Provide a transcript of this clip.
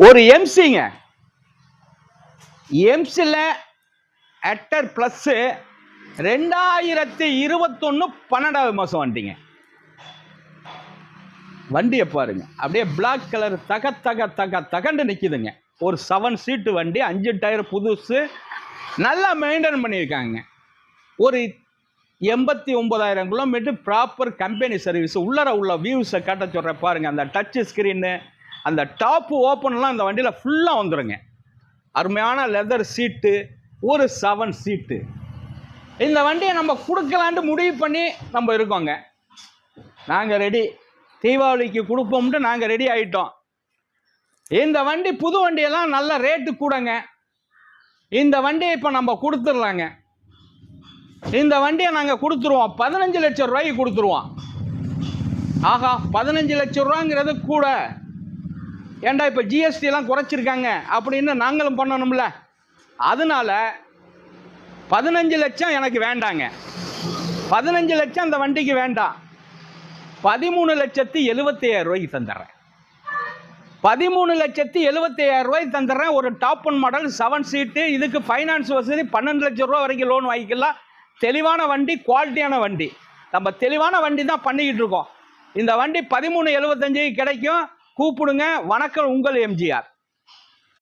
ஒரு எம்சிங்க, எம்சில utter plus 2021 12வது மாசம் வண்டிங்க. வண்டியை பாருங்க, அப்படியே பிளாக் கலர் தக தக தக தகண்டு நிக்குதுங்க. ஒரு 7 சீட்டு வண்டி, 5 டயர் புதுசு, நல்லா மெயின்டைன் பண்ணியிருக்காங்க. ஒரு 89,000 கிலோமீட்டர் ப்ராப்பர் கம்பெனி சர்வீஸ். உள்ளர உள்ள வியூஸை காட்ட சொல்கிறேன் பாருங்க. அந்த டச் ஸ்க்ரீனு, அந்த டாப் ஓப்பன்லாம் இந்த வண்டியில் ஃபுல்லாக வந்துடுங்க. அருமையான லெதர் சீட்டு, ஒரு 7 சீட்டு. இந்த வண்டியை நம்ம கொடுக்கலான்ட்டு முடிவு பண்ணி நம்ம இருக்கோங்க. நாங்கள் ரெடி, தீபாவளிக்கு கொடுப்போம்ட்டு நாங்கள் ரெடி ஆகிட்டோம். இந்த வண்டி புது வண்டியெல்லாம் நல்ல ரேட்டு கூடங்க. இந்த வண்டியை இப்போ நம்ம கொடுத்துடலாங்க. இந்த வண்டியை நாங்கள் கொடுத்துருவோம், 15 லட்சம் ரூபாய்க்கு கொடுத்துருவோம். ஆகா, 15 லட்சம் ரூபாங்கிறது கூட. ஏண்டா இப்போ ஜிஎஸ்டிலாம் குறைச்சிருக்காங்க அப்படின்னு நாங்களும் பண்ணணும்ல. அதனால 15 லட்சம் எனக்கு வேண்டாங்க. 15 லட்சம் அந்த வண்டிக்கு வேண்டாம். 13,75,000 ரூபாய்க்கு தந்துடுறேன். 13,75,000 ரூபாய்க்கு தந்துடுறேன். ஒரு டாப் ஒன் மாடல் 7 சீட்டு. இதுக்கு ஃபைனான்ஸ் வசதி 12 லட்சம் ரூபா வரைக்கும் லோன் வாங்கிக்கலாம். தெளிவான வண்டி, குவாலிட்டியான வண்டி. நம்ம தெளிவான வண்டி தான் பண்ணிக்கிட்டு இருக்கோம். இந்த வண்டி 13,75 கிடைக்கும். கூப்பிடுங்க. வணக்கம், உங்கள் எம்ஜிஆர்.